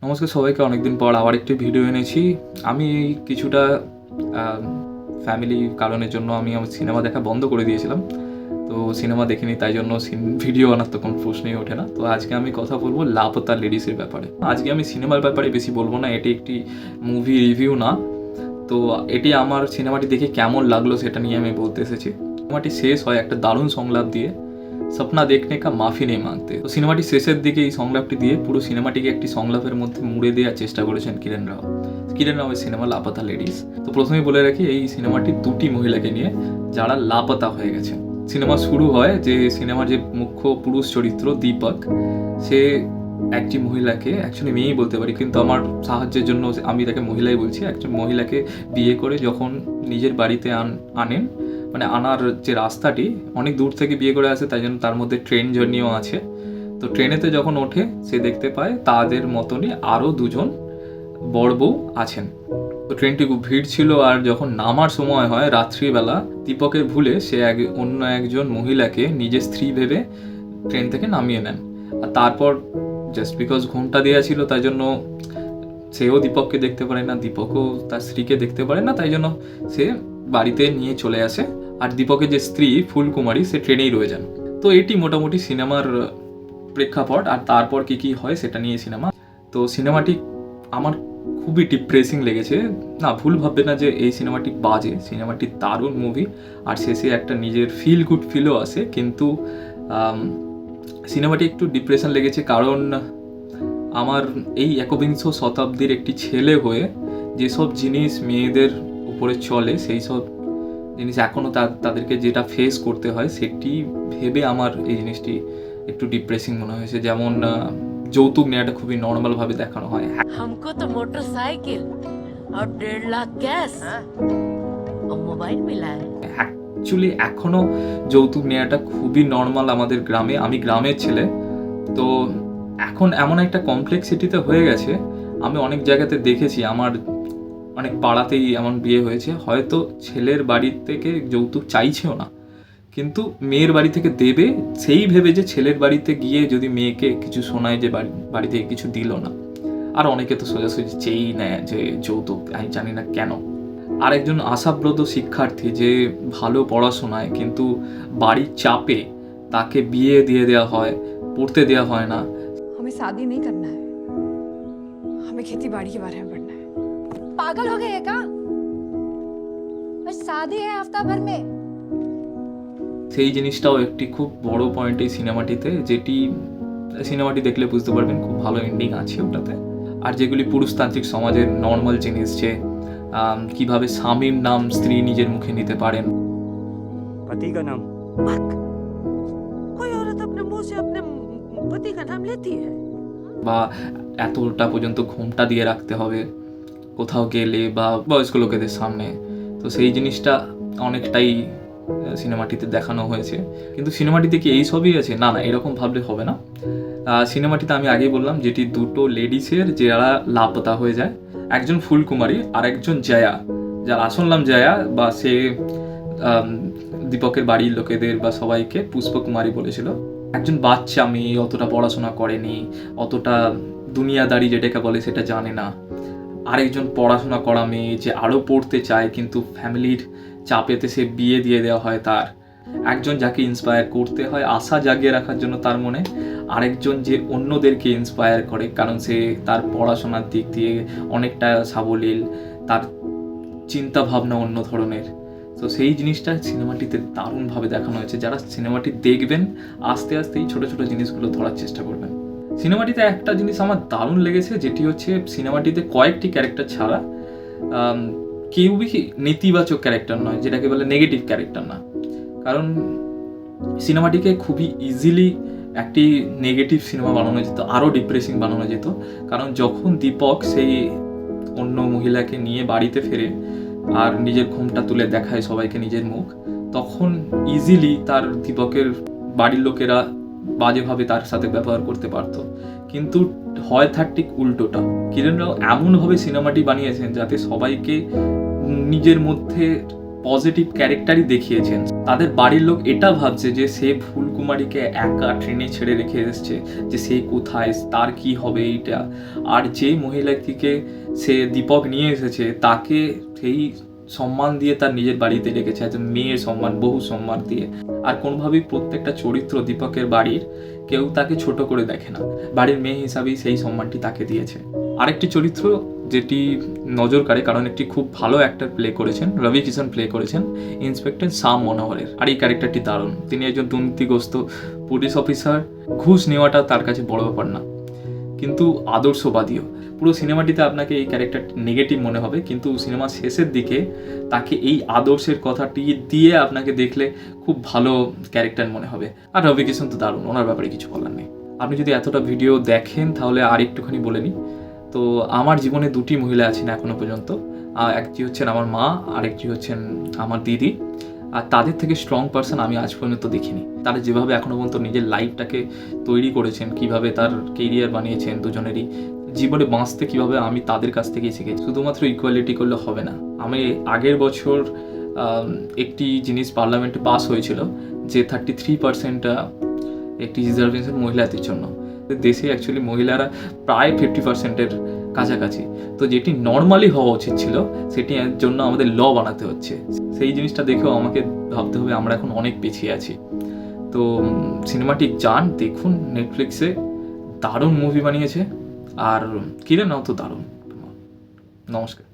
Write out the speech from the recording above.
নমস্কার সবাইকে, অনেকদিন পর আবার একটি ভিডিও এনেছি। আমি কিছুটা ফ্যামিলি কারণের জন্য আমি আমার সিনেমা দেখা বন্ধ করে দিয়েছিলাম। তো সিনেমা দেখিনি, তাই জন্য ভিডিও বানার তো কোনো প্রশ্নই ওঠে না। তো আজকে আমি কথা বলবো লাপতা লেডিসের ব্যাপারে। আজকে আমি সিনেমার ব্যাপারে বেশি বলবো না, এটি একটি মুভি রিভিউ না। তো এটি আমার সিনেমাটি দেখে কেমন লাগলো সেটা নিয়ে আমি বলতে এসেছি। সিনেমাটি শেষ হয় একটা দারুণ সংলাপ দিয়ে, সপনা দেখনে কা মাফি নেই মাংতে। তো সিনেমাটি শেষের দিকে এই সংলাপটি দিয়ে পুরো সিনেমাটিকে একটি সংলাপের মধ্যে মুড়ে দেওয়ার চেষ্টা করেছেন কিরণ রাও। কিরণ রাওয়ের সিনেমা লাপাতা লেডিস। তো প্রথমেই বলে রাখি, এই সিনেমাটি দুটি মহিলাকে নিয়ে যারা লাপাতা হয়ে গেছে। সিনেমা শুরু হয় যে সিনেমার যে মুখ্য পুরুষ চরিত্র দীপক, সে একটি মহিলাকে, অ্যাকচুয়ালি মেয়েই বলতে পারি কিন্তু আমার সাহায্যের জন্য আমি তাকে মহিলাই বলছি, একজন মহিলাকে বিয়ে করে যখন নিজের বাড়িতে আনেন, মানে আনার যে রাস্তাটি অনেক দূর থেকে বিয়ে করে আসে, তাই জন্য তার মধ্যে ট্রেন জার্নিও আছে। তো ট্রেনেতে যখন ওঠে সে দেখতে পায় তাদের মতনই আরও দুজন বড় বউ আছেন। তো ট্রেনটি খুব ভিড় ছিল, আর যখন নামার সময় হয় রাত্রিবেলা, দীপকের ভুলে সে অন্য একজন মহিলাকে নিজের স্ত্রী ভেবে ট্রেন থেকে নামিয়ে নেন। আর তারপর জাস্ট বিকজ ঘুমটা দেওয়া ছিল, তাই জন্য সেও দীপককে দেখতে পারে না, দীপকও তার স্ত্রীকে দেখতে পারে না, তাই জন্য সে বাড়িতে নিয়ে চলে আসে। আর দীপকের যে স্ত্রী ফুলকুমারী, সে ট্রেনেই রয়ে যান। তো এটি মোটামুটি সিনেমার প্রেক্ষাপট। আর তারপর কি কি হয় সেটা নিয়ে সিনেমা। তো সিনেমাটি আমার খুবই ডিপ্রেসিং লেগেছে। না, ভুল ভাববে না যে এই সিনেমাটি বাজে, সিনেমাটি দারুণ মুভি। আর শেষে একটা নিজের ফিল গুড ফিলও আসে, কিন্তু সিনেমাটি একটু ডিপ্রেশন লেগেছে কারণ আমার এই একবিংশ শতাব্দীর একটি ছেলে হয়ে যেসব জিনিস মেয়েদের উপরে চলে, সেই সব জিনিস এখনও তাদেরকে যেটা ফেস করতে হয়, সেটি ভেবে আমার এই জিনিসটি একটু ডিপ্রেসিং মনে হয়েছে। যেমন যৌতুক নেওয়াটা খুবই নর্মালভাবে দেখানো হয়। हमको तो मोटरसाइकिल और 1.5 लाख कैश और मोबाइल मिला है। অ্যাকচুয়ালি এখনও যৌতুক নেওয়াটা খুবই নর্মাল আমাদের গ্রামে। আমি গ্রামের ছেলে, তো এখন এমন একটা কমপ্লেক্সিটিতে হয়ে গেছে। আমি অনেক জায়গাতে দেখেছি, আমার অনেক পাড়াতেই এমন বিয়ে হয়েছে, হয়তো ছেলের বাড়ি থেকে যৌতুক চাইছেও না, কিন্তু মেয়ের বাড়ি থেকে দেবে সেই ভেবে যে ছেলের বাড়িতে গিয়ে যদি মেয়েকে কিছু শোনায় যে বাড়ি থেকে কিছু দিল না। আর অনেকে তো সোজাসুজি চেয়েই নেয় যে যৌতুক, আমি জানি না কেন। আর একজন আশাব্রত শিক্ষার্থী যে ভালো পড়াশোনায়, কিন্তু বাড়ির চাপে তাকে বিয়ে দিয়ে দেওয়া হয়, পড়তে দেওয়া হয় না। हमें शादी नहीं करना है, हमें खेती बाड़ी के बारे में पढ़ना है। पागल हो गए हैं क्या? बस शादी है हफ्ता भर में। সেই জিনিসটাও একটি খুব বড় পয়েন্ট এই সিনেমাটিতে, যেটি সিনেমাটি দেখলে বুঝতে পারবেন খুব ভালো এন্ডিং আছে ওটাতে। আর যেগুলি পুরুষতান্ত্রিক সমাজের নর্মাল জিনিস, যে কিভাবে স্বামীর নাম স্ত্রী নিজের মুখে নিতে পারেন, पति का नाम। कोई औरत अपने मुंह से अपने पति का नाम लेती है? বা এতটা পর্যন্ত ঘোমটা দিয়ে রাখতে হবে কোথাও গেলে বা বয়স্ক লোকেদের সামনে। তো সেই জিনিসটা অনেকটাই সিনেমাটিতে দেখানো হয়েছে। কিন্তু সিনেমাটিতে কি এই সবই আছে? না না, এরকম ভাবলে হবে না। সিনেমাটিতে আমি আগেই বললাম যেটি দুটো লেডিসের যারা লাপতা হয়ে যায়, একজন ফুলকুমারী আর একজন জয়া, যার আসল নাম জয়া, বা সে দীপকের বাড়ির লোকেদের বা সবাইকে পুষ্পকুমারী বলেছিল। একজন বাচ্চা মেয়ে, অতটা পড়াশোনা করেনি, অতটা দুনিয়াদারি যেটাকে বলে সেটা জানে না। আরেকজন পড়াশোনা করা মেয়ে যে আরও পড়তে চায়, কিন্তু ফ্যামিলির চাপেতে সে বিয়ে দিয়ে দেওয়া হয় তার। একজন যাকে ইন্সপায়ার করতে হয় আশা জাগিয়ে রাখার জন্য তার মনে, আরেকজন যে অন্যদেরকে ইন্সপায়ার করে কারণ সে তার পড়াশোনার দিক দিয়ে অনেকটা সাবলীল, তার চিন্তা ভাবনা অন্য ধরনের। তো সেই জিনিসটা সিনেমাটিতে দারুণভাবে দেখানো হয়েছে। যারা সিনেমাটি দেখবেন আস্তে আস্তে এই ছোটো ছোটো জিনিসগুলো ধরার চেষ্টা করবেন। সিনেমাটিতে একটা জিনিস আমার দারুণ লেগেছে, যেটি হচ্ছে সিনেমাটিতে কয়েকটি ক্যারেক্টার ছাড়া কেউই নেতিবাচক ক্যারেক্টার নয়, যেটাকে বলে নেগেটিভ ক্যারেক্টার না। কারণ সিনেমাটিকে খুবই ইজিলি একটি নেগেটিভ সিনেমা বানানো যেত, আরও ডিপ্রেসিং বানানো যেত। কারণ যখন দীপক সেই অন্য মহিলাকে নিয়ে বাড়িতে ফেরে আর নিজের ঘুমটা তুলে দেখায় সবাইকে নিজের মুখ, তখন ইজিলি তার দীপকের বাড়ির লোকেরা বাজেভাবে তার সাথে ব্যবহার করতে পারতো। কিন্তু হয় তার ঠিক উল্টোটা। কিরণ রাও এমনভাবে সিনেমাটি বানিয়েছেন যাতে সবাইকে নিজের মধ্যে পজিটিভ ক্যারেক্টারই দেখিয়েছেন। তাদের বাড়ির লোক এটা ভাবছে যে সে ফুলকুমারীকে একা ট্রেনে ছেড়ে রেখে এসেছে, যে সে কোথায়, তার কি হবে এইটা। আর যে মহিলাটিকে সে দীপক নিয়ে এসেছে তাকে সেই সম্মান দিয়ে তার নিজের বাড়িতে রেখেছে, একজন মেয়ের সম্মান, বহু সম্মান দিয়ে। আর কোনোভাবেই প্রত্যেকটা চরিত্র দীপকের বাড়ির কেউ তাকে ছোট করে দেখে না, বাড়ির মেয়ে হিসাবেই সেই সম্মানটি তাকে দিয়েছে। আরেকটি চরিত্র যেটি নজর কাড়ে, কারণ একটি খুব ভালো অ্যাক্টর প্লে করেছেন, রবি কিষণ প্লে করেছেন ইন্সপেক্টর শ্যাম মনোহরের। আর এই ক্যারেক্টারটি দারুণ। তিনি একজন দুর্নীতিগ্রস্ত পুলিশ অফিসার, ঘুষ নেওয়াটা তার কাছে বড় ব্যাপার না, কিন্তু আদর্শবাদীও। পুরো সিনেমাটিতে আপনাকে এই ক্যারেক্টারটি নেগেটিভ মনে হবে, কিন্তু সিনেমার শেষের দিকে তাকে এই আদর্শের কথাটি দিয়ে আপনাকে দেখলে খুব ভালো ক্যারেক্টার মনে হবে। আর রবি কিষণ তো দারুণ, ওনার ব্যাপারে কিছু বলার নেই। আপনি যদি এতটা ভিডিও দেখেন তাহলে আর একটুখানি বলে নিই। তো আমার জীবনে দুটি মহিলা আছেন এখনো পর্যন্ত, একটি হচ্ছেন আমার মা, আরেকটি হচ্ছেন আমার দিদি। আর তাদের থেকে স্ট্রং পার্সন আমি আজ পর্যন্ত দেখিনি। তারা যেভাবে এখনো পর্যন্ত নিজের লাইফটাকে তৈরি করেছেন, কিভাবে তার কেরিয়ার বানিয়েছেন, দুজনেরই জীবনে বাঁচতে কিভাবে আমি তাদের কাছ থেকেই শিখেছি। শুধুমাত্র ইকুয়ালিটি করলে হবে না। আমি আগের বছর একটি জিনিস পার্লামেন্টে পাস হয়েছিল যে 33% একটি রিজার্ভেশন মহিলাদের জন্য। দেশে অ্যাকচুয়ালি মহিলারা প্রায় 50%-এর কাছাকাছি। তো যেটি নর্মালি হওয়া উচিত ছিল সেটি এর জন্য আমাদের ল বানাতে হচ্ছে। সেই জিনিসটা দেখেও আমাকে ভাবতে হবে আমরা এখন অনেক পিছিয়ে আছি। তো সিনেমাটি যান দেখুন, নেটফ্লিক্সে দারুণ মুভি বানিয়েছে। আর কিরে নাও তো দারুণ। নমস্কার।